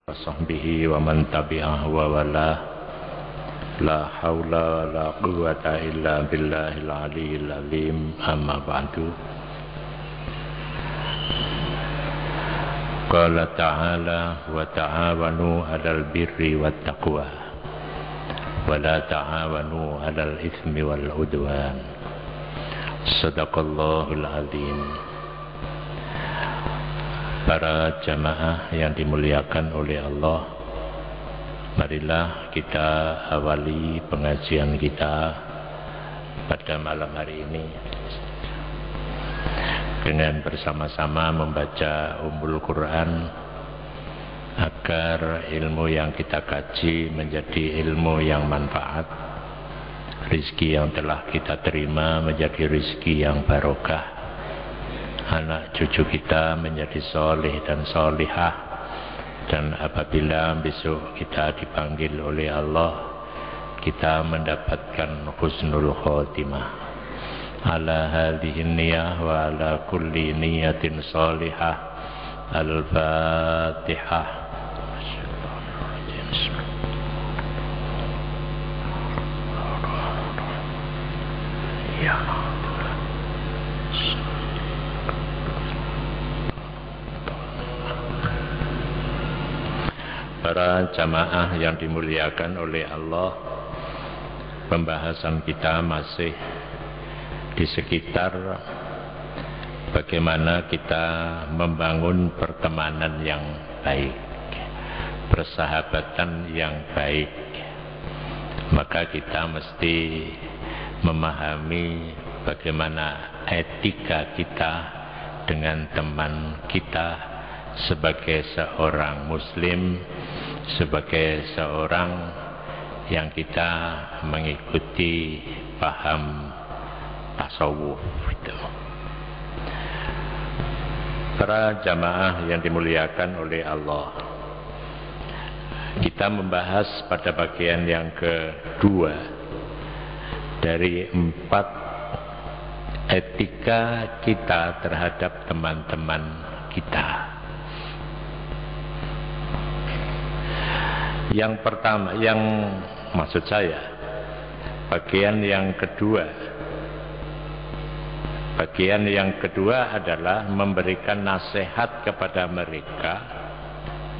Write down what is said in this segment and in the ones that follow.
Wasahbihi wa man tabi'ah wa wala la hawla wa la quwwata illa billahil aliyyil azim amma ba'du. Qala ta'ala wa ta'awanu 'alal birri wat taqwa wa la ta'awanu 'alal itsmi wal 'udwan. Shadaqallahul azim. Para jamaah yang dimuliakan oleh Allah, marilah kita awali pengajian kita pada malam hari ini dengan bersama-sama membaca Ummul Quran agar ilmu yang kita kaji menjadi ilmu yang manfaat, rizki yang telah kita terima menjadi rizki yang barokah, anak cucu kita menjadi soleh dan solihah, dan apabila besok kita dipanggil oleh Allah, kita mendapatkan husnul khotimah. Ala hadhihi niyah wa ala kulli niyatin solihah. Al-Fatihah. Ya. Para jamaah yang dimuliakan oleh Allah, pembahasan kita masih di sekitar bagaimana kita membangun pertemanan yang baik, persahabatan yang baik. Maka kita mesti memahami bagaimana etika kita dengan teman kita sebagai seorang muslim, sebagai seorang yang kita mengikuti paham tasawuf itu. Para jamaah yang dimuliakan oleh Allah, kita membahas pada bagian yang kedua dari 4 etika kita terhadap teman-teman kita. Yang pertama, maksud saya, bagian yang kedua adalah memberikan nasihat kepada mereka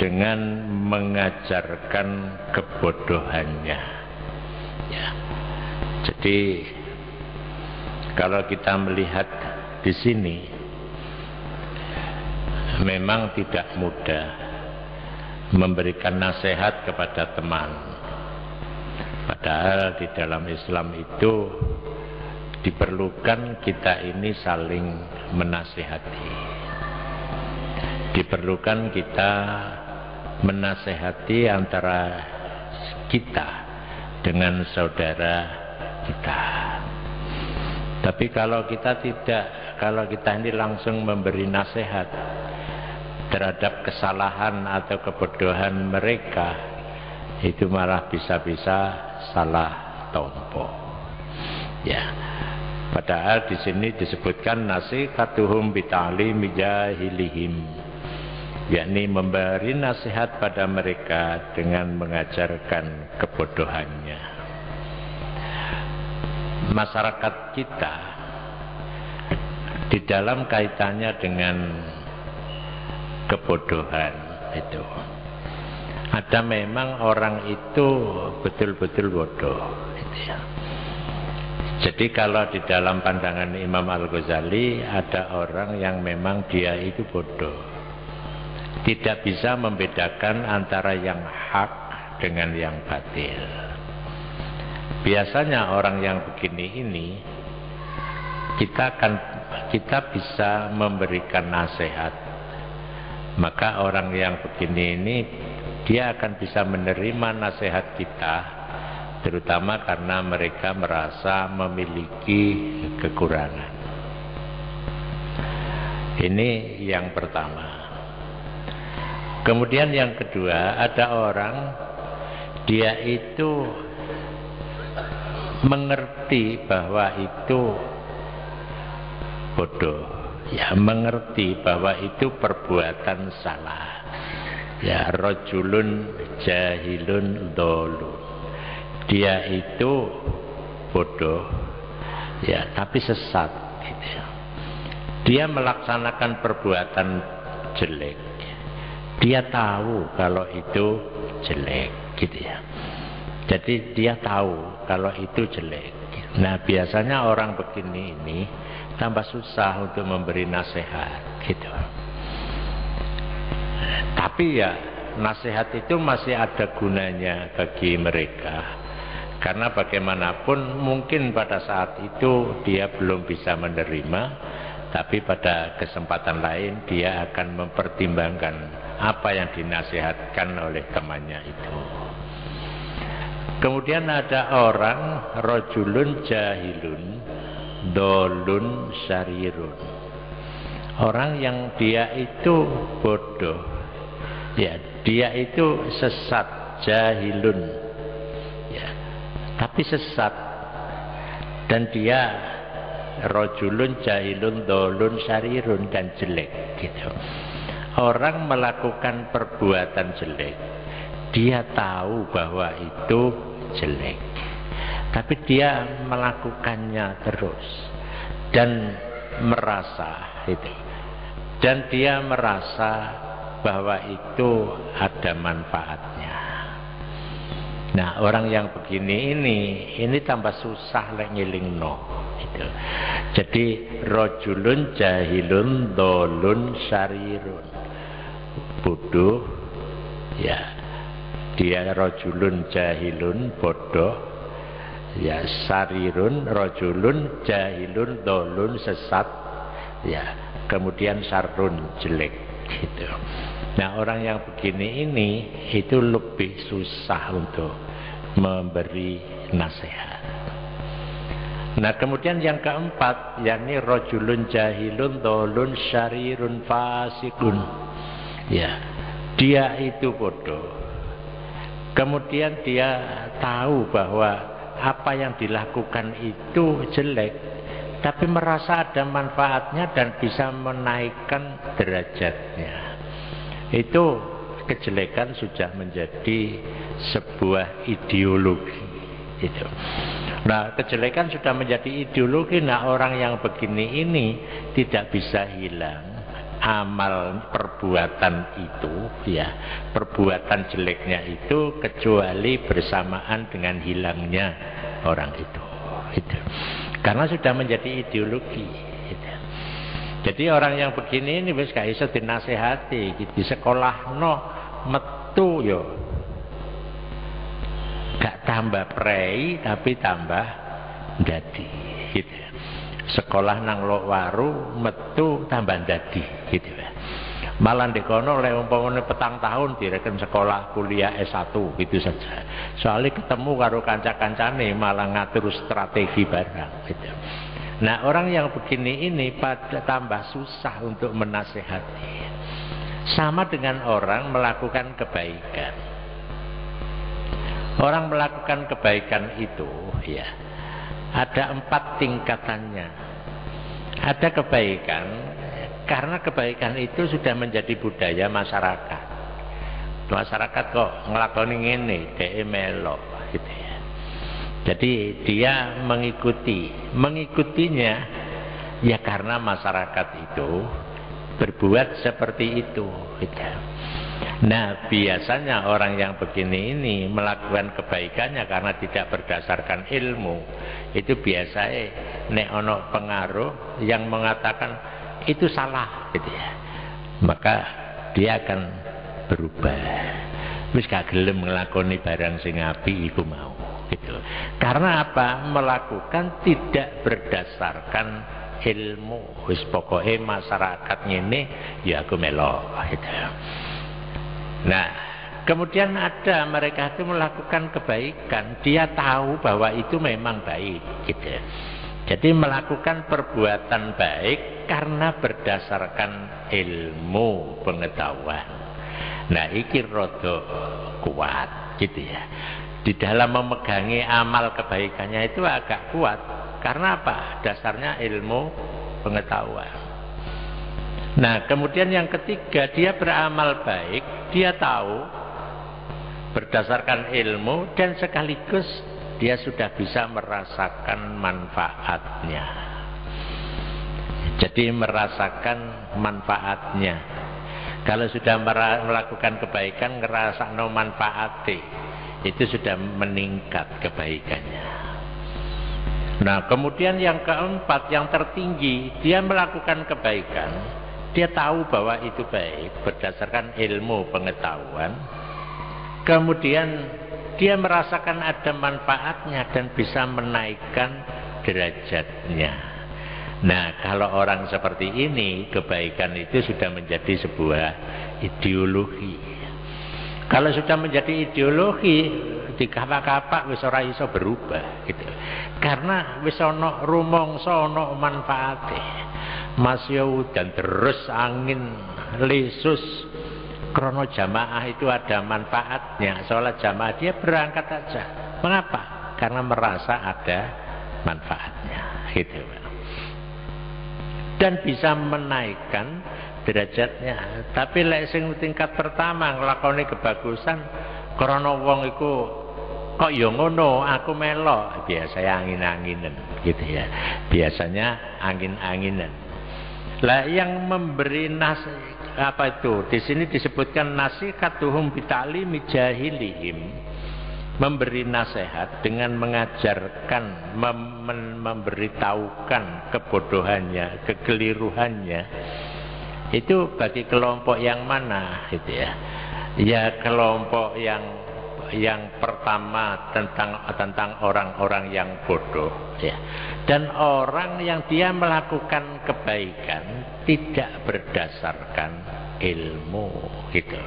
dengan mengajarkan kebodohannya. Ya. Jadi kalau kita melihat di sini, memang tidak mudah memberikan nasihat kepada teman. Padahal di dalam Islam itu diperlukan kita ini saling menasihati. Diperlukan kita menasihati antara kita dengan saudara kita. Tapi kalau kita ini langsung memberi nasihat terhadap kesalahan atau kebodohan mereka, itu malah bisa-bisa salah tompo. Ya. Padahal di sini disebutkan nasihatuhum bita'limi jahilihim, yakni memberi nasihat pada mereka dengan mengajarkan kebodohannya. Masyarakat kita di dalam kaitannya dengan kebodohan itu, ada memang orang itu betul-betul bodoh gitu ya. Jadi kalau di dalam pandangan Imam Al-Ghazali, ada orang yang memang dia itu bodoh, tidak bisa membedakan antara yang hak dengan yang batil. Biasanya orang yang begini ini kita bisa memberikan nasihat. Maka orang yang begini ini dia akan bisa menerima nasihat kita, terutama karena mereka merasa memiliki kekurangan. Ini yang pertama. Kemudian yang kedua, ada orang dia itu mengerti bahwa itu bodoh, ya mengerti bahwa itu perbuatan salah, Ya, rajulun jahilun dhalun. Dia itu bodoh, ya, tapi sesat gitu ya. Dia melaksanakan perbuatan jelek. Dia tahu kalau itu jelek gitu ya. Jadi dia tahu kalau itu jelek. Nah, biasanya orang begini ini tambah susah untuk memberi nasihat gitu. Tapi ya nasihat itu masih ada gunanya bagi mereka. Karena bagaimanapun mungkin pada saat itu dia belum bisa menerima, tapi pada kesempatan lain dia akan mempertimbangkan apa yang dinasihatkan oleh temannya itu. Kemudian ada orang rajulun jahilun dhalun syarirun. Orang yang dia itu bodoh, ya, dia itu sesat, jahilun, ya, tapi sesat. Dan dia rajulun jahilun dhalun syarirun, dan jelek gitu. Orang melakukan perbuatan jelek, dia tahu bahwa itu jelek, tapi dia melakukannya terus dan merasa itu, dan dia merasa bahwa itu ada manfaatnya. Nah, orang yang begini ini tambah susah lek ngilingno itu. Jadi rajulun jahilun dhalun syarirun, bodoh, ya, dia rajulun jahilun bodoh, ya, sarirun rajulun jahilun dhalun sesat, ya, kemudian sarun jelek gitu. Nah, orang yang begini ini itu lebih susah untuk memberi nasihat. Nah, kemudian yang keempat, yakni rajulun jahilun dhalun syarirun fasikun, ya, dia itu bodoh, kemudian dia tahu bahwa apa yang dilakukan itu jelek, tapi merasa ada manfaatnya dan bisa menaikkan derajatnya. Itu kejelekan sudah menjadi sebuah ideologi itu. Nah, kejelekan sudah menjadi ideologi. Nah, orang yang begini ini tidak bisa hilang amal perbuatan itu, ya, perbuatan jeleknya itu, kecuali bersamaan dengan hilangnya orang itu. Karena sudah menjadi ideologi gitu. Jadi orang yang begini ini wis gak iso dinasehati, di sekolah no metu yo gak tambah prei tapi tambah dadi gitu. Sekolah nang lok waru metu tambah dadi gitu. Malah dikono oleh umpamane petang tahun direken sekolah kuliah S1 gitu saja. Soalnya ketemu karo kanca-kancane malah ngatur strategi barang gitu. Nah, orang yang begini ini pada tambah susah untuk menasehati. Sama dengan orang melakukan kebaikan. Orang melakukan kebaikan itu, ya, ada 4 tingkatannya. Ada kebaikan karena kebaikan itu sudah menjadi budaya masyarakat. Masyarakat kok ngelakoni ngene, dhek melok gitu ya. Jadi dia mengikutinya ya karena masyarakat itu berbuat seperti itu gitu. Nah, biasanya orang yang begini ini melakukan kebaikannya karena tidak berdasarkan ilmu. Itu biasanya nek ono pengaruh yang mengatakan itu salah gitu ya, maka dia akan berubah. Wis gak gelem nglakoni barang sing apik iku mau gitu. Karena apa? Melakukan tidak berdasarkan ilmu. Wis pokoke masyarakat ngene ya aku melok gitu. Nah, kemudian ada mereka itu melakukan kebaikan, dia tahu bahwa itu memang baik gitu. Jadi melakukan perbuatan baik karena berdasarkan ilmu pengetahuan. Nah, iki rada kuat gitu ya. Di dalam memegangi amal kebaikannya itu agak kuat. Karena apa? Dasarnya ilmu pengetahuan. Nah, kemudian yang ketiga, dia beramal baik dia tahu berdasarkan ilmu dan sekaligus dia sudah bisa merasakan manfaatnya. Jadi merasakan manfaatnya. Kalau sudah melakukan kebaikan, ngerasakno manfaatnya, itu sudah meningkat kebaikannya. Nah, kemudian yang keempat, yang tertinggi, dia melakukan kebaikan, dia tahu bahwa itu baik berdasarkan ilmu pengetahuan. Kemudian dia merasakan ada manfaatnya dan bisa menaikkan derajatnya. Nah, kalau orang seperti ini, kebaikan itu sudah menjadi sebuah ideologi. Kalau sudah menjadi ideologi, dikapak-kapak wis ora iso berubah gitu. Karena wis ana rumangsa, ana manfaate. Masya dan terus angin lesus. Krono jamaah itu ada manfaatnya. Sholat jamaah dia berangkat aja. Mengapa? Karena merasa ada manfaatnya gitu. Dan bisa menaikkan derajatnya. Tapi lek sing tingkat pertama nglakoni kebagusan krana wong iku kok ya ngono, aku melok, biasanya angin-anginan gitu ya. Biasanya angin-anginan. Lah yang memberi apa itu? Di sini disebutkan nasihatuhum bitalimi jahilihim. Memberi nasihat dengan mengajarkan, memberitahukan kebodohannya, kekeliruannya. Itu bagi kelompok yang mana gitu ya? Ya kelompok yang pertama tentang orang-orang yang bodoh ya. Dan orang yang dia melakukan kebaikan tidak berdasarkan ilmu gitu.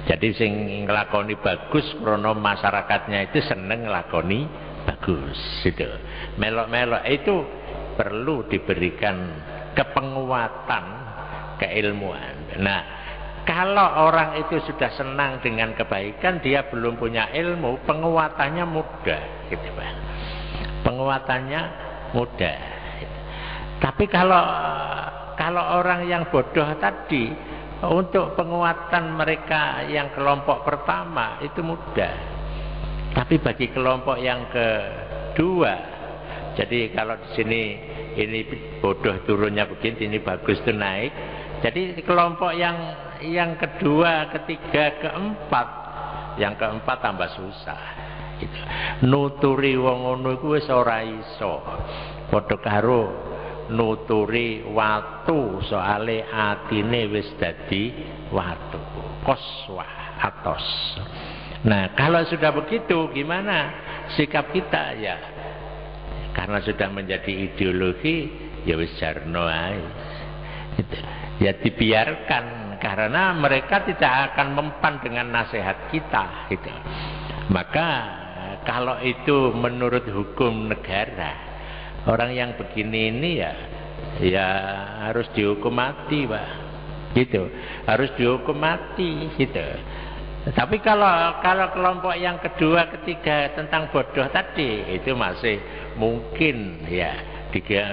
Jadi sing nglakoni bagus krono masyarakatnya itu seneng nglakoni bagus gitu. Melok-melok itu perlu diberikan kepenguatan keilmuan. Nah, kalau orang itu sudah senang dengan kebaikan, dia belum punya ilmu, penguatannya mudah gitu, Pak. Penguatannya mudah. Tapi kalau orang yang bodoh tadi, untuk penguatan mereka yang kelompok pertama itu mudah. Tapi bagi kelompok yang kedua, jadi kalau di sini ini bodoh turunnya begini, ini bagus itu naik. Jadi kelompok yang kedua, ketiga, keempat, yang keempat tambah susah. Gitu. Nuturi wong ngono iku wis ora iso. Padha karo nuturi watu, soale atine wis dadi watu. Koswah atos. Nah, kalau sudah begitu gimana sikap kita ya? Karena sudah menjadi ideologi, ya wis jarno ae. Gitu. Ya dibiarkan karena mereka tidak akan mempan dengan nasihat kita gitu. Maka kalau itu menurut hukum negara, orang yang begini ini ya harus dihukum mati, Pak. Gitu. Harus dihukum mati gitu. Tapi kalau kelompok yang kedua, ketiga tentang bodoh tadi itu masih mungkin ya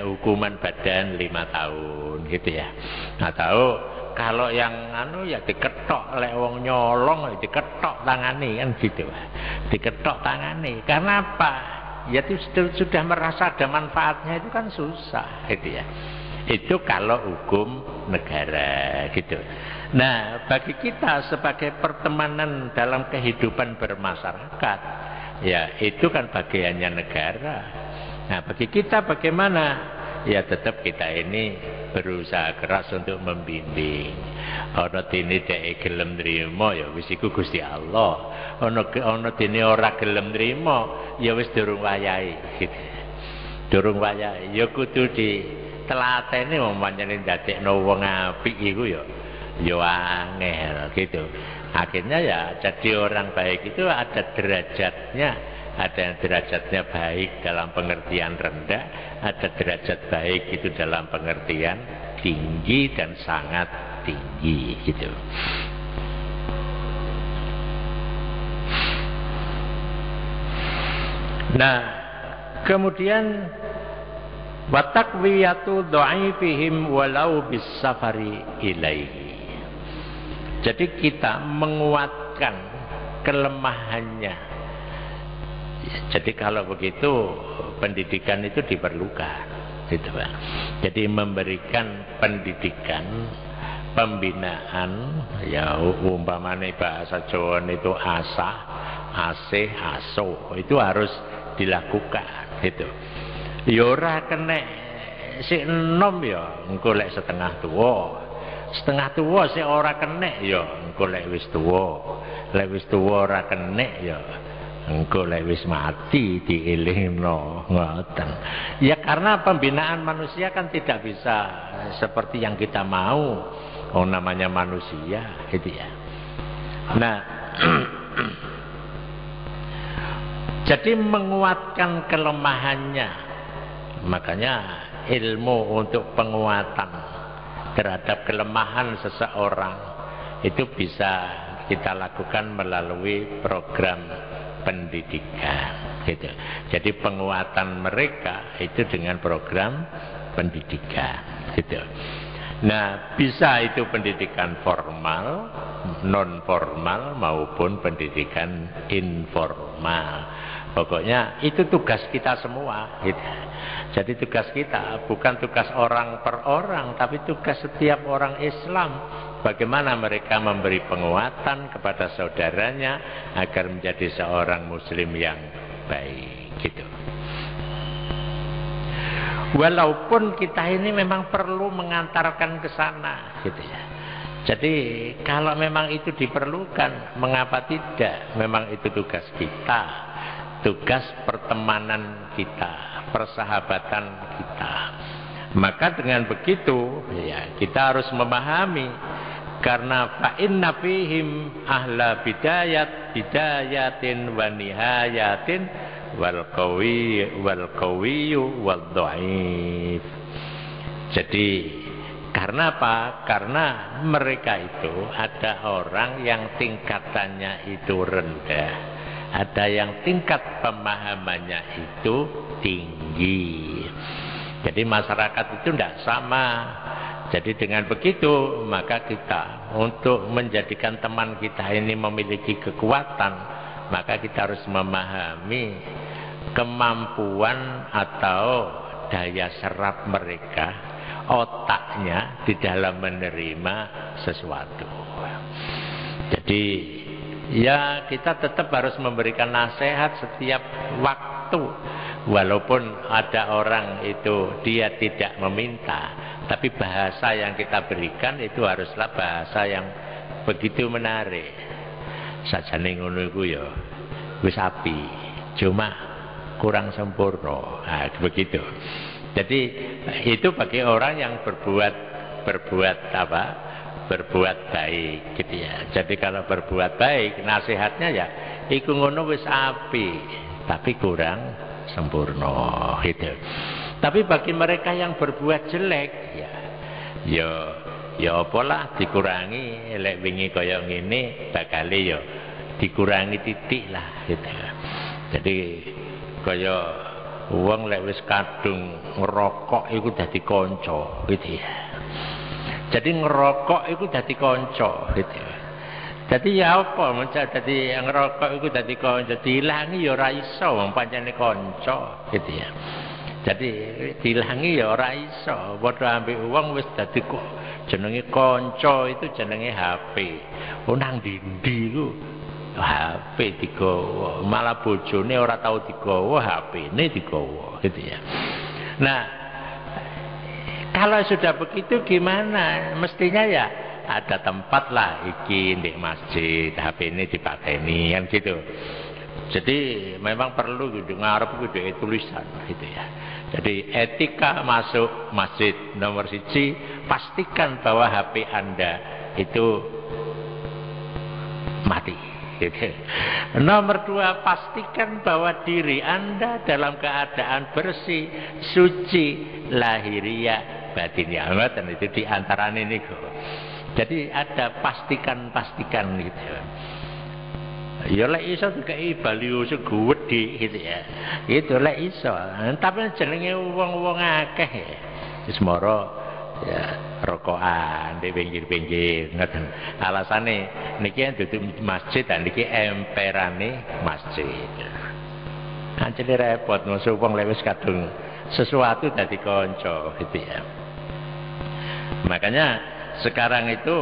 hukuman badan 5 tahun gitu ya. Atau kalau yang ya diketok oleh wong nyolong, diketok tangani kan gitu. Diketok tangani. Karena apa? Ya itu sudah merasa ada manfaatnya itu kan susah gitu ya. Itu kalau hukum negara gitu. Nah, bagi kita sebagai pertemanan dalam kehidupan bermasyarakat, ya itu kan bagiannya negara. Nah, bagi kita bagaimana? Ya tetap kita ini berusaha keras untuk membimbing. Ana dene dhek gelem nrimo ya wis iku Gusti Allah. Ana dene ora gelem nrimo ya wis durung wayahe gitu. Durung wayahe ya kudu ditelateni wong pancene ndadekno wong apik iku ya angel gitu. Akhirnya ya jadi orang baik itu ada derajatnya. Ada yang derajatnya baik dalam pengertian rendah, ada derajat baik itu dalam pengertian tinggi dan sangat tinggi gitu. Nah, kemudian wa taqwiyatu dhaifihim walau bis safari ilaihi. Jadi kita menguatkan kelemahannya. Jadi kalau begitu pendidikan itu diperlukan, gitu Pak. Jadi memberikan pendidikan, pembinaan, ya umpamane bahasa Jawa itu asah, asih, aso, itu harus dilakukan, gitu. Ya ora kenek sik enom ya engko lek setengah tuwa. Setengah tuwa sik ora kenek ya engko lek wis tuwa. Lek wis tuwa ora kenek ya engko lek wis mati dielingno, ngoten. Ya karena pembinaan manusia kan tidak bisa seperti yang kita mau. Oh namanya manusia, gitu ya. Nah, jadi menguatkan kelemahannya. Makanya ilmu untuk penguatan terhadap kelemahan seseorang itu bisa kita lakukan melalui program pendidikan, gitu. Jadi penguatan mereka itu dengan program pendidikan, gitu. Nah, bisa itu pendidikan formal, non formal maupun pendidikan informal. Pokoknya itu tugas kita semua, gitu. Jadi tugas kita bukan tugas orang per orang, tapi tugas setiap orang Islam. Bagaimana mereka memberi penguatan kepada saudaranya agar menjadi seorang muslim yang baik, gitu. Walaupun kita ini memang perlu mengantarkan ke sana, gitu ya. Jadi kalau memang itu diperlukan, mengapa tidak? Memang itu tugas kita, tugas pertemanan kita, persahabatan kita. Maka dengan begitu, ya kita harus memahami, karena fa inna fihim ahla bidayatin wa nihayatin wal qawiyyu wal dhaif. Jadi karena apa? Karena mereka itu ada orang yang tingkatannya itu rendah, ada yang tingkat pemahamannya itu tinggi. Jadi masyarakat itu tidak sama. Jadi dengan begitu maka kita untuk menjadikan teman kita ini memiliki kekuatan, maka kita harus memahami kemampuan atau daya serap mereka, otaknya di dalam menerima sesuatu. Jadi ya kita tetap harus memberikan nasihat setiap waktu. Walaupun ada orang itu dia tidak meminta, tapi bahasa yang kita berikan itu haruslah bahasa yang begitu menarik. Sajane ngono iku ya wis api, cuma kurang sempurna. Nah, begitu. Jadi itu bagi orang yang berbuat apa? Berbuat baik, gitu ya. Jadi kalau berbuat baik, nasihatnya ya iku ngono wis api, tapi kurang sempurna, gitu. Tapi bagi mereka yang berbuat jelek, ya apalah dikurangi, lek wingi kaya ngene bakale ya dikurangi titik lah, gitu. Jadi kaya wong lek wis kadung ngerokok iku dadi kanca, gitu ya. Jadi ngerokok iku dadi kanca, gitu. Jadi ya apa mencak dadi ngerokok iku dadi kanca, diilangi ya ora iso wong pancene kanca, gitu ya. Jadi diilangi ya ora iso, padha ambek wong wis dadi kok jenenge kanca itu jenenge HP. Nang ndi ku HP digawa, malah bojone ora tau digawa, HP-ne digawa, gitu ya. Nah, kalau sudah begitu gimana? Mestinya ya ada tempat lah iki di masjid, HP ini dipateni kan gitu. Jadi memang perlu gitu, ngarep gitu tulisan gitu ya. Jadi etika masuk masjid nomor 1, pastikan bahwa HP Anda itu mati gitu. Nomor 2, pastikan bahwa diri Anda dalam keadaan bersih, suci, lahiriah, batiniah. Dan itu diantara ini kok. Jadi ada pastikan gitu. Ya lek iso dikei baliho sing gedhe gitu ya. Itu lek iso. Tapi jenenge wong-wong akeh ya. Wis mara ya rokokan di pinggir-pinggir ngoten. Alasane niki dudu masjid dan niki emperane masjid. Anjene repot musuh wong lek wis kadung sesuatu dadi kanca gitu ya. Makanya sekarang itu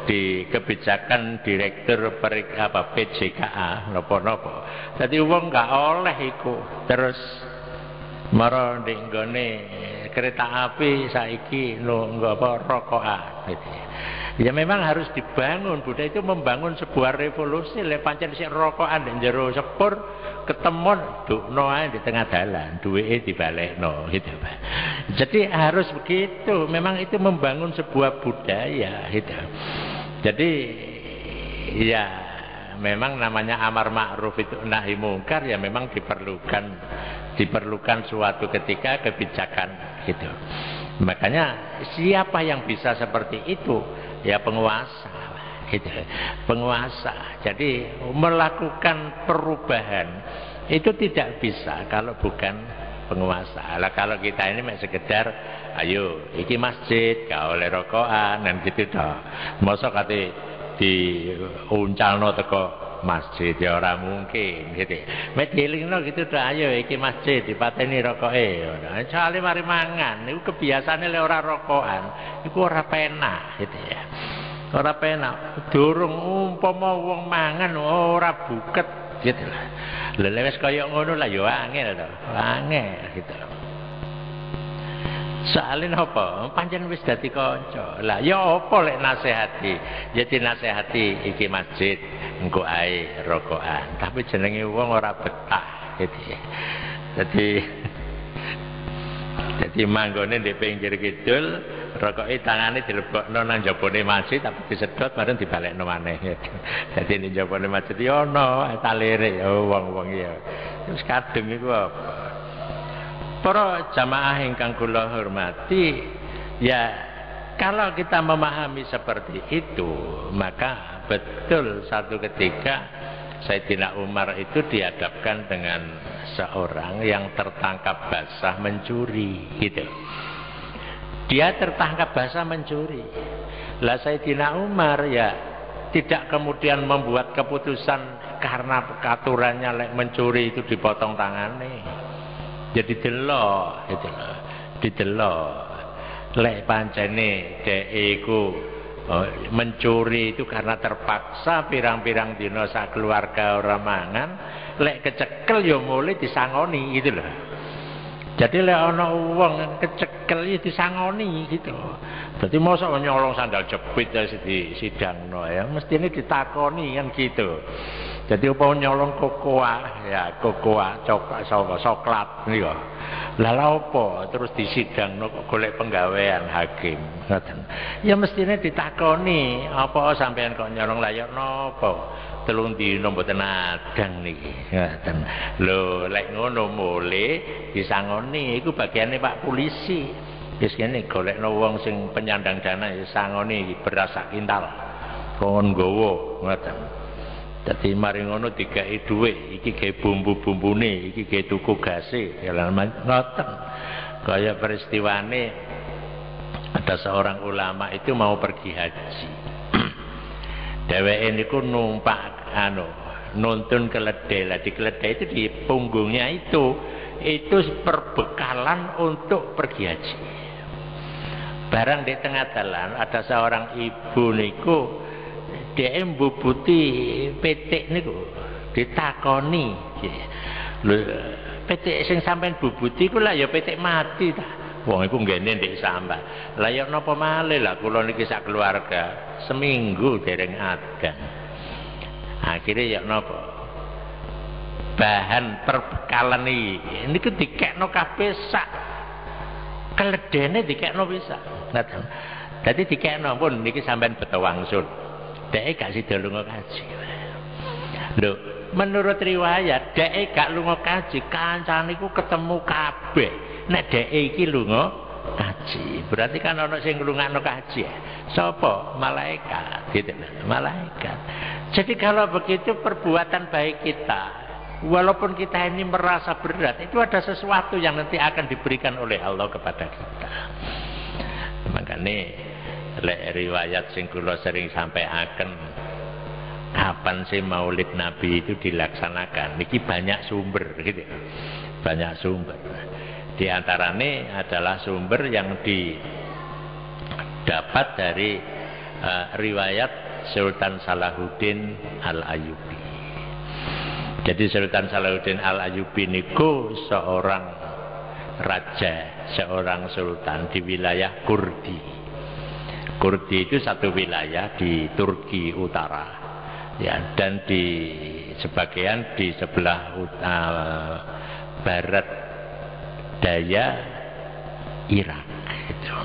di kebijakan direktur PJKA nopo-nopo. Jadi wong gak oleh iku terus mara ning nggone kereta api saiki nggo apa rokokan gitu. Ya memang harus dibangun, budaya itu membangun sebuah revolusi. Lek pancen sik rokokan ning jero sepur ketemu dukno ae di tengah dalan, duweke dibalekno gitu, Pak. Jadi harus begitu, memang itu membangun sebuah budaya gitu. Jadi ya memang namanya amar ma'ruf itu nahi mungkar ya memang diperlukan suatu ketika kebijakan gitu. Makanya siapa yang bisa seperti itu? Ya penguasa gitu. Penguasa. Jadi melakukan perubahan itu tidak bisa kalau bukan penguasa. Lah kalau kita ini sekedar ayo iki masjid gak oleh rokokan dan gitu toh. Mosok kate diuncalno teko masjid ya ora mungkin gitu. Mek dielingno gitu toh ayo iki masjid dipateni rokoke. Soale mari mangan niku kebiasaane lek ora rokokan iku ora penak gitu ya. Ora penak. Durung umpama wong mangan ora buket gitu lah. Lha wis kaya ngono lah ya angel to. Angel gitu. Soale napa? Pancen wis dadi kanca. Lah ya apa lek nasihati? Ya dinasihati iki masjid engko ae rokokan. Tapi jenenge wong ora betah gitu ya. Jadi manggone di pinggir kidul, rokoke tangane dilebokno nang jabone masjid tapi disedot bareng dibalekno maneh. Dadi ning jabone masjid ya ono talire wong-wong ya. Terus kadung iku apa? Para jamaah ingkang kula hormati, ya kalau kita memahami seperti itu, maka betul satu ketika Sayyidina Umar itu dihadapkan dengan seorang yang tertangkap basah mencuri gitu. Dia tertangkap basah mencuri. Lah Sayyidina Umar ya tidak kemudian membuat keputusan karena aturannya lek mencuri itu dipotong tangane. Jadi delok gitu loh. Didelok. Lek pancene dhek iku mencuri itu karena terpaksa pirang-pirang dina sak keluarga ora mangan, lek kecekel ya mulai disangoni gitu loh. Jadi lek ana wong kecekel ya disangoni gitu. Dadi mosok nyolong sandal jepit ya disidangno ya, mestine ditakoni kan gitu. Jadi apa nyolong kokoa ya kokoa coklat niku. Lah apa terus disidangno kok golek penggawean hakim ngoten. Ya mestine ditakoni, apa sampean kok nyolong layak napa? 3 dina mboten adang niki. Ngoten. Lho lek ngono mule disangoni iku bagiane Pak Polisi. Wis kene golekno wong sing penyandang dana ya sangoni beras sak kintal. Kon nggawa ngoten. Dadi mari ngono digawe dhuwit, iki gawe bumbu-bumbune, iki gawe tuku gase, ya ngoten. Kaya peristiwane ada seorang ulama itu mau pergi haji. Dheweke niku numpak nuntun keledai. Lah di keledai itu di punggungnya itu perbekalan untuk pergi haji. Barang di tengah jalan ada seorang ibu niku dia mbubuti petik niku ditakoni. Lho petik sing sampean bubuti iku lah ya petik mati ta. Wong iku nggene ndek sambah. Lah ya napa malih lah kula niki sak keluarga seminggu dereng adang. Akhire ya napa? Bahan perbekalan iki niku dikekno kabeh sak keledene dikekno bisa. Ngoten. Dadi dikekno pun niki sampean beto wangsul. Dek gak sida lunga kaji. Lho, menurut riwayat dek gak lunga kaji, kancane iku ketemu kabeh. Nek dek iki lunga kaji, berarti kan ana sing ngrungokno kaji. Sapa? Malaikat, gitu. Malaikat. Jadi kalau begitu perbuatan baik kita, walaupun kita ini merasa berat, itu ada sesuatu yang nanti akan diberikan oleh Allah kepada kita. Makane lek riwayat sing kula sering sampaikan, kapan sih Maulid Nabi itu dilaksanakan? Niki banyak sumber gitu. Banyak sumber. Di antaranya adalah sumber yang didapat dari riwayat Sultan Salahuddin Al-Ayyubi. Jadi Sultan Salahuddin Al-Ayyubi niku seorang raja, seorang sultan di wilayah Kurdi. Kurdi itu satu wilayah di Turki Utara, ya, dan di sebagian di sebelah barat daya Irak. Gitu.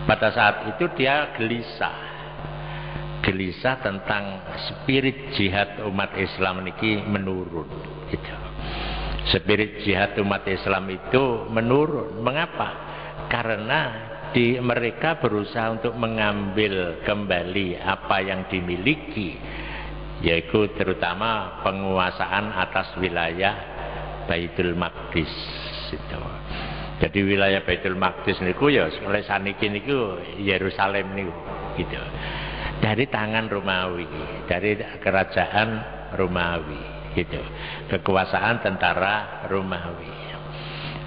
Pada saat itu dia gelisah tentang spirit jihad umat Islam niki menurun. Gitu. Spirit jihad umat Islam itu menurun. Mengapa? Karena mereka berusaha untuk mengambil kembali apa yang dimiliki, yaitu terutama penguasaan atas wilayah Baitul Maqdis itu. Jadi wilayah Baitul Maqdis niku ya oleh saniki niku Yerusalem niku gitu. Dari tangan Romawi, dari kerajaan Romawi gitu. Kekuasaan tentara Romawi.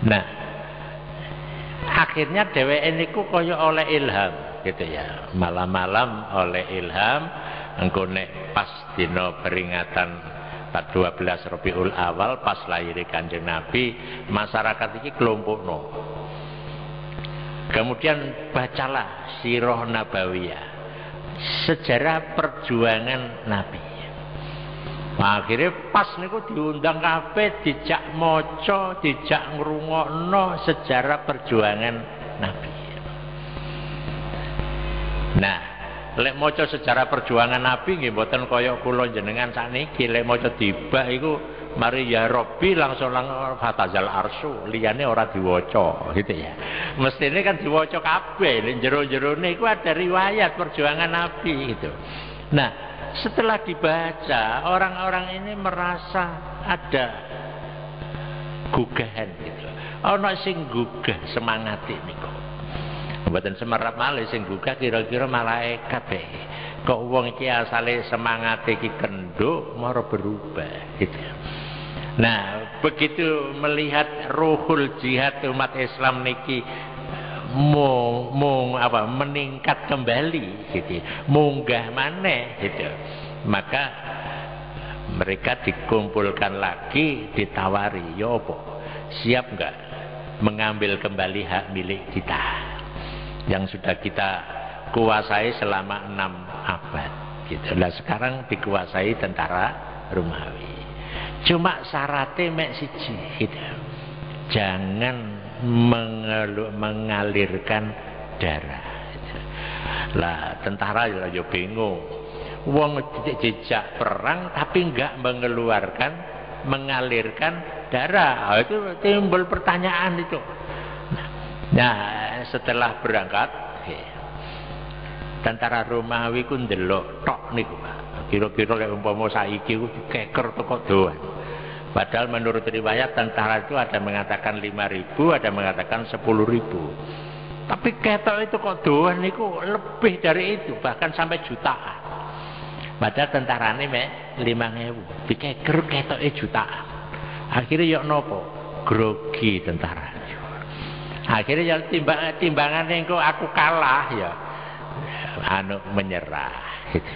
Nah, akhirnya dheweke niku kaya oleh ilham gitu ya. Malam-malam oleh ilham engko nek pas dina peringatan 12 Rabiul Awal pas lahir Kanjeng Nabi, masyarakat ini kelompokno. Kemudian bacalah Sirah Nabawiyah, sejarah perjuangan Nabi. Akhirnya pas niku diundang kabeh, dijak maca, dijak ngrungokno sejarah perjuangan Nabi. Nah, lek maca sejarah perjuangan Nabi nggih mboten kaya kula jenengan sakniki lek maca tiba iku mari ya Rabbi langsung fatazal arsy, liyane ora diwaca gitu ya. Mestine kan diwaca kabeh, nek jero-jerone iku ada riwayat perjuangan Nabi gitu. Nah, setelah dibaca orang-orang ini merasa ada gugahan gitu. Ana sing gugah semangat niku. Mboten semerap malih sing gugah kira-kira malaikat deh. Kok wong iki asale semangate iki kenduk mara berubah gitu. Nah, begitu melihat ruhul jihad umat Islam niki meningkat kembali gitu. Munggah maneh gitu. Maka mereka dikumpulkan lagi, ditawari, ya apa? Siap enggak mengambil kembali hak milik kita yang sudah kita kuasai selama 6 abad gitu. Nah, sekarang dikuasai tentara Romawi. Cuma syaratnya mek siji gitu. Jangan mengalirkan darah gitu. Lah tentara ya bingung. Wong jejak perang tapi enggak mengalirkan darah. Itu timbul pertanyaan itu. Nah, setelah berangkat tentara Romawi ku ndelok tok niku. Kira-kira lek umpama saiki ku dikeker teko doan. Padahal menurut riwayat tentara itu ada mengatakan 5.000, ada mengatakan 10.000. Tapi ketok itu kok doan niku lebih dari itu, bahkan sampai jutaan. Padahal tentarane mek 5.000, dikeker ketoke jutaan. Akhirnya yok nopo? Grogi tentara. Akhirnya ya timbangannya kok aku kalah ya menyerah gitu.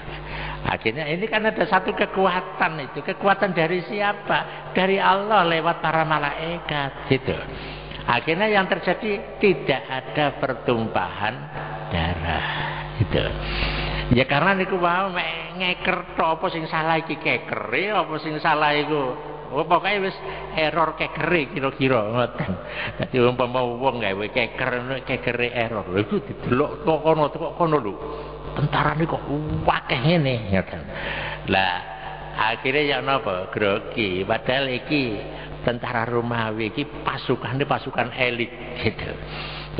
Akhirnya ini kan ada satu kekuatan itu. Kekuatan dari siapa? Dari Allah lewat para malaikat gitu. Akhirnya yang terjadi tidak ada pertumpahan darah gitu. Ya karena niku wae ngeker tok apa sing salah iki kekere apa sing salah iku. Oh, pokoknya wis error kekere kira-kira ngoten. Dadi umpama wong gawe kekere error. Lha iku didelok kok kono lho. Tentarane kok akeh ngene ngoten. Lah akhirnya ya napa grogi padahal iki tentara Romawi iki pasukan elit gitu.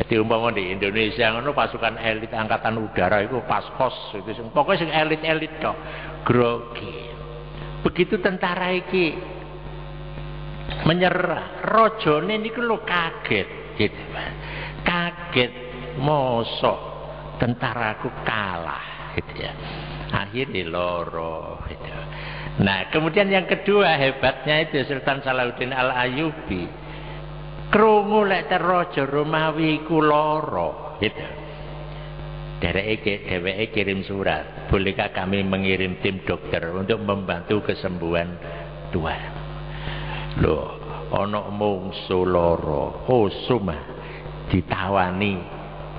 Jadi umpama di Indonesia ngono pasukan elit angkatan udara itu paskos itu pokoknya sing elit-elit tok grogi. Begitu tentara iki menyerah, rajane niku lho kaget gitu. Kaget mosok tentaraku kalah gitu ya. Akhirnya loro gitu. Nah, kemudian yang kedua hebatnya itu Sultan Salahuddin Al-Ayyubi. Krungu lek Raja Romawi ku loro gitu. Dheweke kirim surat, bolehkah kami mengirim tim dokter untuk membantu kesembuhan Tuhan? Loh, ana mungsu loro, usum ditawani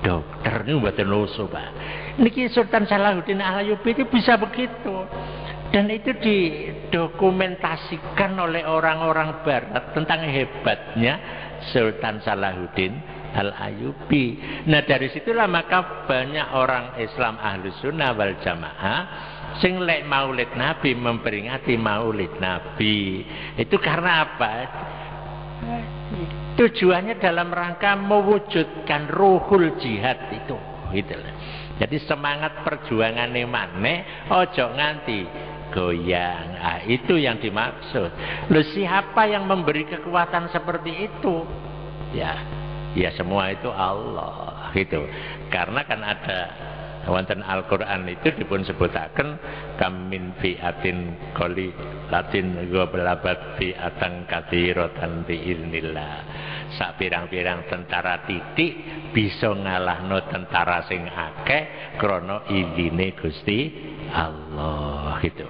dokter niku mboten usum, Pak. Niki Sultan Salahuddin Al-Ayyubi itu bisa begitu. Dan itu didokumentasikan oleh orang-orang barat tentang hebatnya Sultan Salahuddin Al-Ayyubi. Nah, dari situlah maka banyak orang Islam Ahlus Sunnah wal Jamaah sing lek Maulid Nabi memperingati Maulid Nabi. Itu karena apa? Tujuannya dalam rangka mewujudkan ruhul jihad itu, gitu loh. Jadi semangat perjuangannya maneh ojo nganti goyang. Ah, itu yang dimaksud. Loh, siapa yang memberi kekuatan seperti itu? Ya semua itu Allah gitu. Karena kan ada wonten Al-Qur'an itu dipun sebutaken kam min fi'atin qali latin ghablabat fi'atan katsiratan biiznillah. Sak pirang-pirang tentara titik bisa ngalahno tentara sing akeh krana izine Gusti Allah gitu.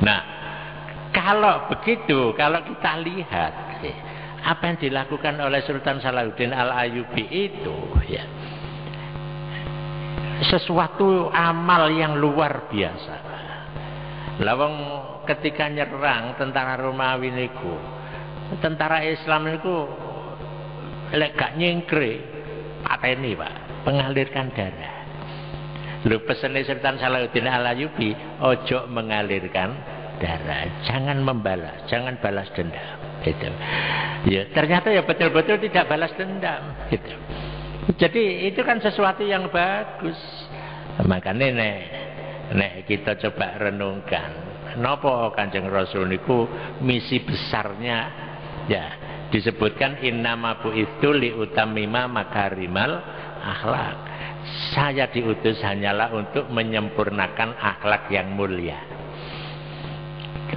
Nah, kalau begitu, kalau kita lihat apa yang dilakukan oleh Sultan Salahuddin Al-Ayyubi itu ya sesuatu amal yang luar biasa. Lawang ketika nyerang tentara Romawi niku, tentara Islam niku lek gak nyingkre pateni, Pak, mengalirkan darah. Lho, pesene Sultan Salahuddin Al-Ayyubi ojo mengalirkan darah, jangan membalas, jangan balas dendam gitu. Ya, ternyata ya betul-betul tidak balas dendam gitu. Jadi itu kan sesuatu yang bagus. Makanya nek kita coba renungkan, napa Kanjeng Rasul niku misi besarnya ya disebutkan innama bu'itsu li utammima makarimal akhlak. Saya diutus hanyalah untuk menyempurnakan akhlak yang mulia.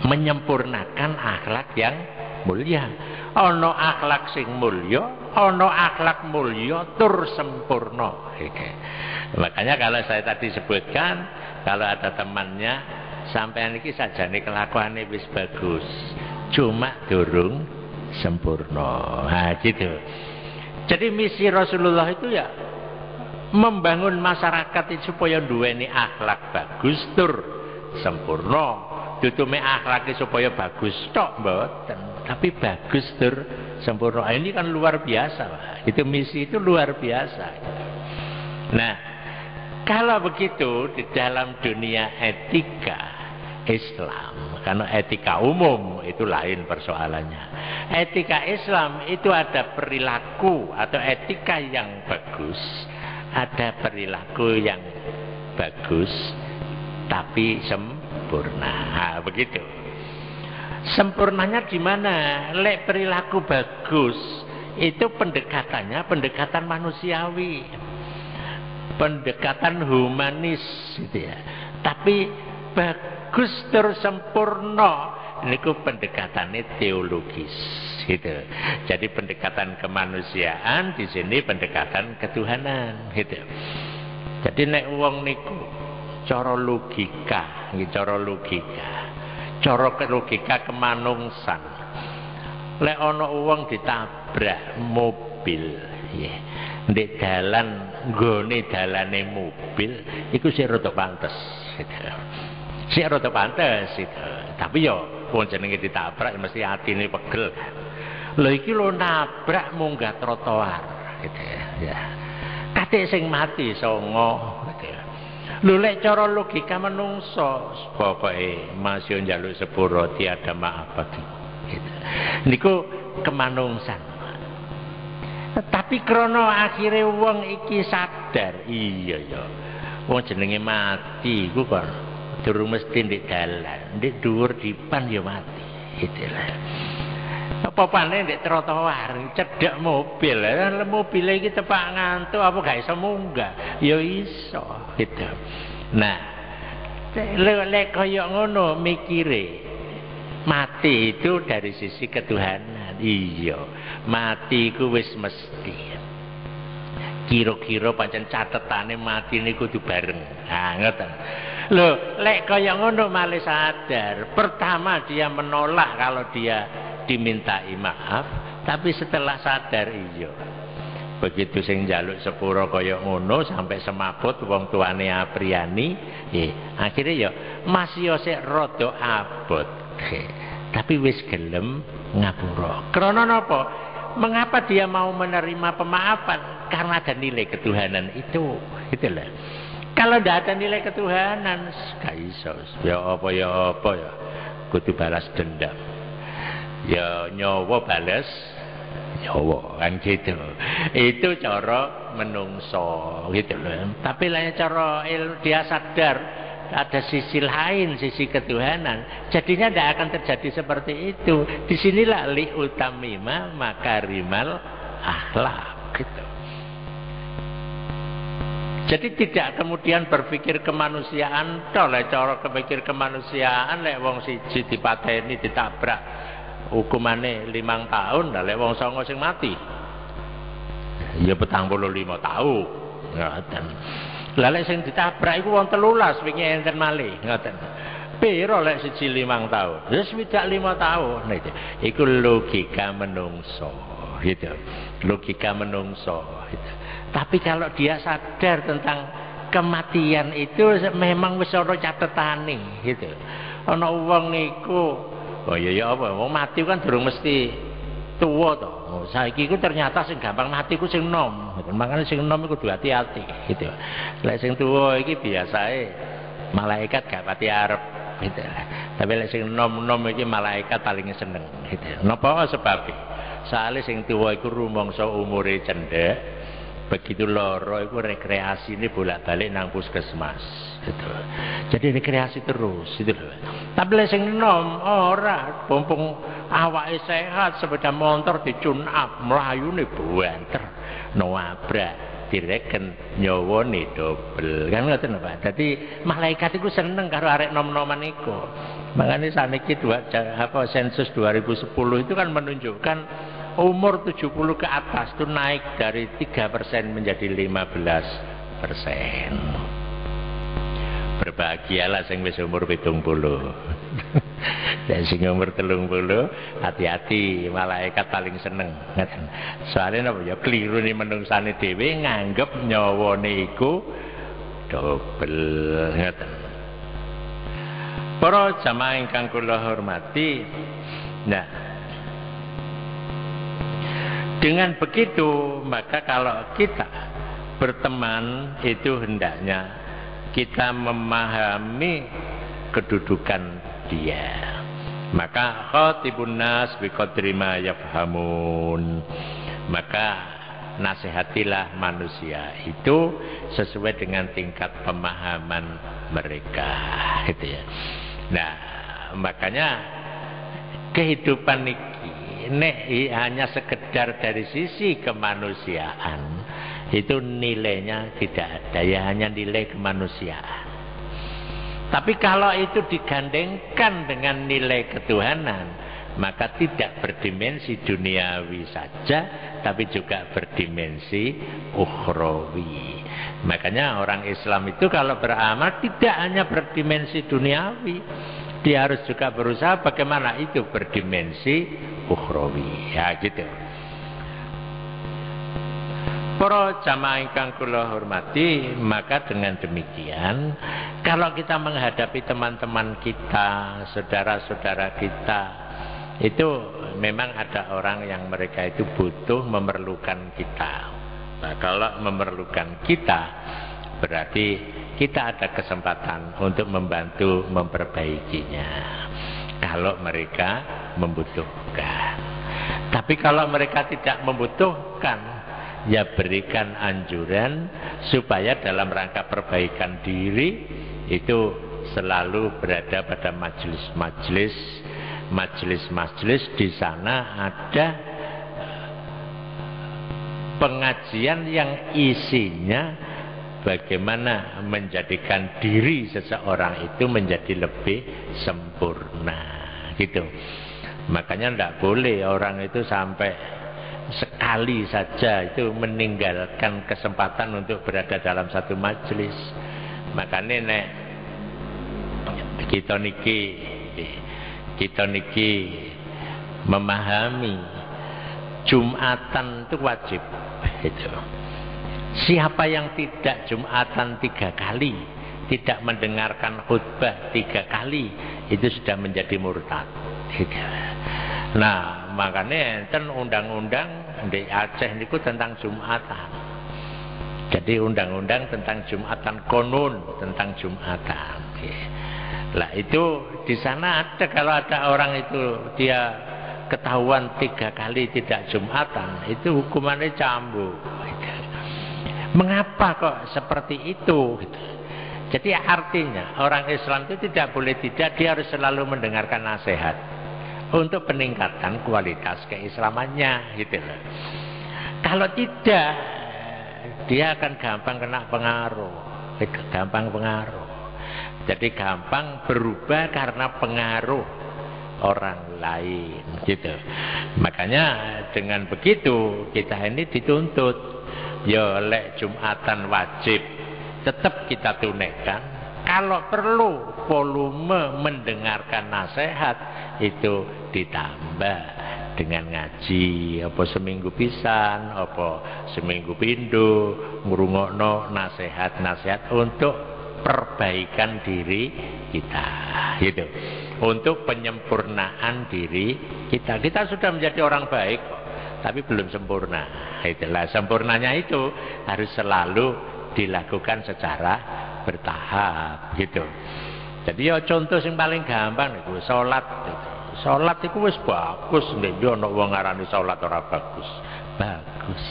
Menyempurnakan akhlak yang mulia. Ana akhlak sing mulya, ana akhlak mulya tur sempurna. Makanya kalau saya tadi sebutkan, kalau ada temannya sampean iki sajane kelakuane wis bagus, cuma durung sempurna. Nah, gitu. Jadi misi Rasulullah itu ya membangun masyarakat itu supaya duweni akhlak bagus tur sempurna. Dudume akhlaknya supaya bagus tok mboten, tapi bagus tur sempurna. Ini kan luar biasa, Pak. Itu misi itu luar biasa. Nah, kalau begitu di dalam dunia etika Islam, karena etika umum itu lain persoalannya. Etika Islam itu ada perilaku atau etika yang bagus, ada perilaku yang bagus tapi sempurna. Nah, begitu. Sempurnanya di mana? Lek perilaku bagus itu pendekatannya pendekatan manusiawi, pendekatan humanis gitu ya. Tapi bagus terus sempurna niku pendekatannya teologis gitu. Jadi pendekatan kemanusiaan di sini pendekatan ketuhanan gitu. Jadi nek wong niku cara logika, cara logika kemanungsan. Lek ana wong ditabrak mobil, ya, ndek dalan nggone dalane mobil, iku sik rada pantes. Sik rada pantes itu. Tapi yo wong jenenge ditabrak mesti atine pegel. Lha iki lho nabrak munggah trotoar gitu ya. Katik sing mati songo gitu. Lho lek cara logika menungso pokoke masih njaluk sepuro tiada maaf bagi gitu. Niku kemanungsan. Tapi krana akhire wong iki sadar, iya ya. Wong jenenge mati iku kok durung mesti ndek dalan, ndek dhuwur dipan ya mati. Itulah. Apa paneh ndek trotoar, cedhek mobil. Mobil iki tepak ngantuk apa gak iso munggah? Ya iso, gitu. Nah, lek kaya ngono mikire. Mati itu dari sisi ketuhanan. Iya, mati iku wis mesti. Kira-kira pancen catetane mati niku kudu bareng. Ha, ngoten. Lho, lek kaya ngono malih sadar. Pertama dia menolak kalau dia dimintai maaf, tapi setelah sadar iya. Begitu sing njaluk sepuro kaya ngono sampai semaput wong tuane Apriani, akhirnya ya masih sik rada abot. Tapi wis gelem ngapura. Krana napa? Mengapa dia mau menerima pemaafan? Karena ada nilai ketuhanan itu. Itulah. Kalau tidak ada nilai ketuhanan, gak iso. Ya apa ya. Kudu balas dendam. Ya nyawa balas nyawa kan gitu. Itu cara menungso gitu loh. Tapi lain cara dia sadar ada sisi lain, sisi ketuhanan. Jadinya tidak akan terjadi seperti itu. Disinilah li utamima makarimal akhlak gitu. Jadi tidak kemudian berpikir kemanusiaan, oleh cara kepikir kemanusiaan, lek wong siji dipateni ditabrak, hukumannya 5 tahun, lek wong songo sing mati, ya 45 tahun, ngoten. Lah lek sing ditabrak iku wong 13 wingi enten malih, ngoten. Piro lek siji 5 tahun? Ya swidak 5 tahun. Nah, iku logika menungso, gitu. Logika menungso, gitu. Tapi kalau dia sadar tentang kematian itu memang wis ana catetane gitu. Ana wong niku, oh ya apa, wong mati kan durung mesti tuwa to. Oh, saiki iku ternyata sing gampang mati ku sing enom. Makane sing enom iku kudu hati-hati gitu. Lek sing tuwa iki biasae malaikat gak pati arep gitu. Tapi lek sing enom-enom iki malaikat paling seneng gitu. Napa sebab? Soale sing tuwa iku rumangsa umure cendhek. Begitu loro itu rekreasi ini bolak-balik nang puskesmas gitu. Jadi rekreasi terus gitu loh. Tapi lek sing enom ora, pompong awake sehat, sepeda motor dicun up, mlayune banter, nabrak, direken nyawane dobel. Kan ngoten lho Pak. Dadi malaikat iku seneng karo arek nom-noman iku. Makanya saniki sensus 2010 itu kan menunjukkan umur 70 ke atas itu naik dari 3% menjadi 15%. Berbahagialah sing wis umur 70. Dan sing umur 30 hati-hati, malaikat paling seneng. Soalnya napa ya keliru nih menungsane dhewe nganggep nyawane iku dobel ngoten. Para jamaah ingkang kula hormati, nah dengan begitu, maka kalau kita berteman itu hendaknya kita memahami kedudukan dia. Maka khatibun nas biqadri ma yafhamun. Maka nasihatilah manusia itu sesuai dengan tingkat pemahaman mereka, gitu ya. Nah, makanya kehidupan ini hanya sekedar dari sisi kemanusiaan itu nilainya tidak ada, ya hanya nilai kemanusiaan. Tapi kalau itu digandengkan dengan nilai ketuhanan, maka tidak berdimensi duniawi saja, tapi juga berdimensi ukhrawi. Makanya orang Islam itu kalau beramal tidak hanya berdimensi duniawi, dia harus juga berusaha bagaimana itu berdimensi ukhrawi, ya gitu. Para jamaah ingkang kula hormati, maka dengan demikian kalau kita menghadapi teman-teman kita, saudara-saudara kita, itu memang ada orang yang mereka itu butuh, memerlukan kita. Nah, kalau memerlukan kita, berarti kita ada kesempatan untuk membantu memperbaikinya. Kalau mereka membutuhkan. Tapi kalau mereka tidak membutuhkan, ya berikan anjuran supaya dalam rangka perbaikan diri itu selalu berada pada majelis-majelis majelis-majelis di sana ada pengajian yang isinya bagaimana menjadikan diri seseorang itu menjadi lebih sempurna, gitu. Makanya tidak boleh orang itu sampai sekali saja itu meninggalkan kesempatan untuk berada dalam satu majelis. Makanya nek kita niki memahami Jumatan itu wajib itu. Siapa yang tidak Jumatan 3 kali, tidak mendengarkan khutbah 3 kali, itu sudah menjadi murtad. Nah, makanya enten undang-undang di Aceh niku tentang Jumatan. Jadi undang-undang tentang Jumatan, konun tentang Jumatan. Lah itu di sana ada, kalau ada orang itu dia ketahuan 3 kali tidak Jumatan, itu hukumannya cambuk. Mengapa kok seperti itu? Jadi artinya orang Islam itu tidak boleh tidak, dia harus selalu mendengarkan nasihat untuk peningkatan kualitas keislamannya, gitu loh. Kalau tidak, dia akan gampang kena pengaruh, gampang pengaruh. Jadi gampang berubah karena pengaruh orang lain, gitu. Makanya dengan begitu kita ini dituntut, ya lek Jumatan wajib tetap kita tunaikan. Kalau perlu volume mendengarkan nasihat itu ditambah dengan ngaji, apa seminggu pisan, apa seminggu pindho, ngrungokno nasihat-nasihat untuk perbaikan diri kita, gitu. Untuk penyempurnaan diri kita. Kita sudah menjadi orang baik, tapi belum sempurna. Itulah sempurnanya itu harus selalu dilakukan secara bertahap, gitu. Jadi ya contoh yang paling gampang itu salat. Salat itu wis bagus, nek yo ana wong ngarani salat ora bagus. Bagus.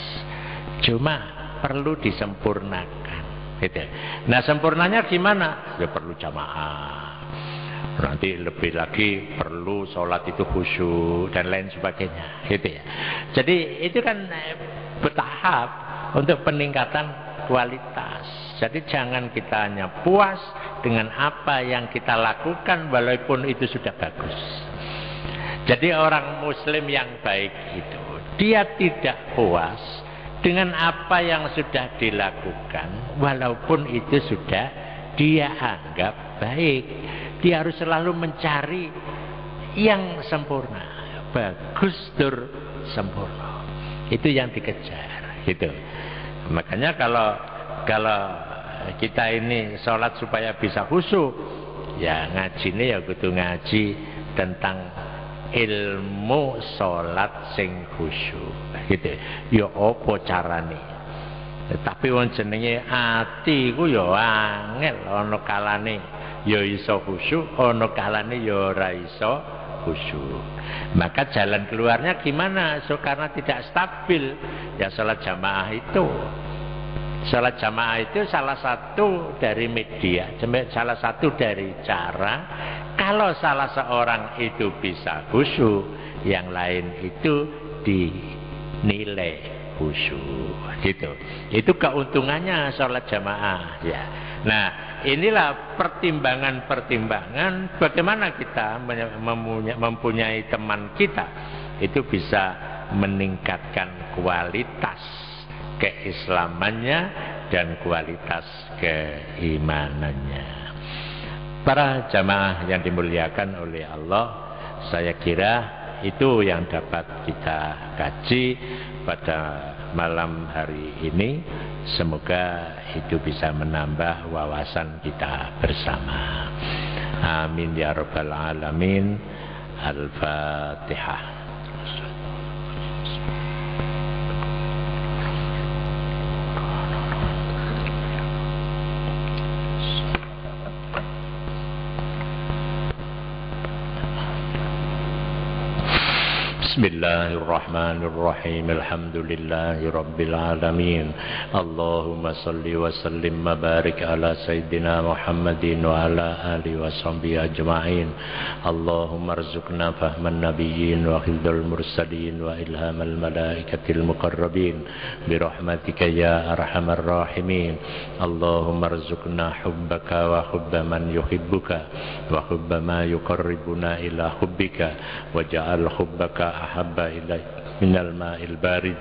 Cuma perlu disempurnakan, gitu. Nah, sempurnanya gimana? Ya perlu jamaah. Nanti lebih lagi perlu sholat itu khusyuk dan lain sebagainya, gitu ya. Jadi itu kan bertahap untuk peningkatan kualitas. Jadi jangan kita hanya puas dengan apa yang kita lakukan walaupun itu sudah bagus. Jadi orang muslim yang baik itu dia tidak puas dengan apa yang sudah dilakukan walaupun itu sudah dia anggap baik. Dia harus selalu mencari yang sempurna, bagus tur sempurna. Itu yang dikejar, gitu. Makanya kalau kita ini sholat supaya bisa khusyuk, ya ngaji ini ya kudu ngaji tentang ilmu sholat sing khusyuk, gitu. Ya apa carane? Tapi wong jenenge ati ku ya angel, ana kalane ya iso khusyuk, ana kalane ya ora iso khusyuk. Maka jalan keluarnya gimana? So, karena tidak stabil, ya salat jamaah itu. Salat jamaah itu salah satu dari media, salah satu dari cara kalau salah seorang itu bisa khusyuk, yang lain itu dinilai khusyuk, gitu. Itu keuntungannya salat jamaah, ya. Nah, inilah pertimbangan-pertimbangan bagaimana kita mempunyai teman kita itu bisa meningkatkan kualitas keislamannya dan kualitas keimanannya. Para jamaah yang dimuliakan oleh Allah, saya kira itu yang dapat kita kaji pada malam hari ini. Semoga itu bisa menambah wawasan kita bersama. Amin ya rabbal alamin. Al-Fatihah. Bismillahirrahmanirrahim. Alhamdulillahi rabbil alamin. Allahumma salli wa sallim wa barik ala sayyidina Muhammadin wa ala alihi wa sahbihi ajma'in. Allahumma arzuqna fahman nabiyyin wa khidhul mursalin wa ilhamal malaikatil muqarrabin bi rahmatika ya arhamar rahimin. Allahumma arzuqna hubbaka wa hubba man yuhibbuka wa hubba ma yuqarribuna ila hubbika wa ja'al hubbaka ahabba ilaik minal ma'il barid.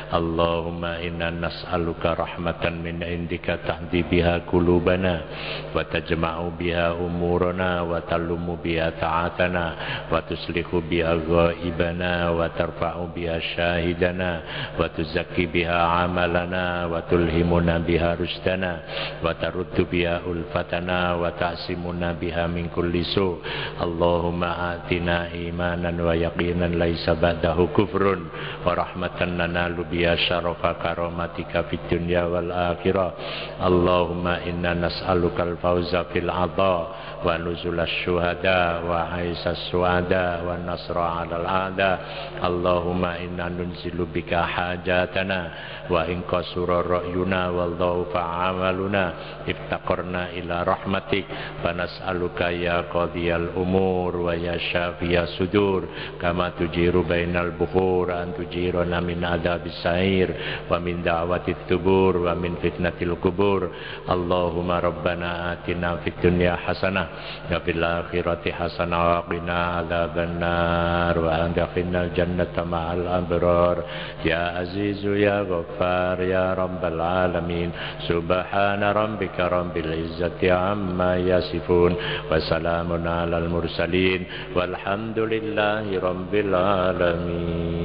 Allahumma inna nas'aluka rahmatan min indika tahdi biha qulubana wa tajma'u biha umurana wa talummu biha ta'atana wa tuslihu biha ghaibana wa tarfa'u biha syahidana wa tuzakki biha amalana wa tulhimuna biha rusdana wa taruddu biha ulfatana wa ta'simuna biha min kulli su. Allahumma atina imanan wa yaqinan laisa ba'dahu kufrun wa rahmatan nanalu biha syarafa karamatika fid dunya wal akhirah. Allahumma inna nas'aluka al-fawza fil 'adha wa nuzulas syuhada wa aisas suada wa nasra 'alal a'da. Allahumma inna nunzilu bika hajatana wa in qasura ra'yuna wal dhaufa 'amaluna iftaqarna ila rahmatik fa nas'aluka ya qadiyal umur wa ya syafiyas sudur kama tujiru bainal bukhur an tujirana min adabis sa'ir wa min da'watit tubur wa min fitnatil kubur. Allahumma rabbana atina fid dunya hasanah wa fil akhirati hasanah wa qina adzabannar wa adkhilnal jannata ma'al abrar ya azizu ya ghaffar ya rabbal alamin. Subhana rabbika rabbil izzati amma yasifun wa salamun alal mursalin walhamdulillahi rabbil alamin.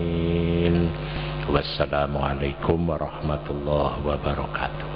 Wassalamualaikum warahmatullahi wabarakatuh.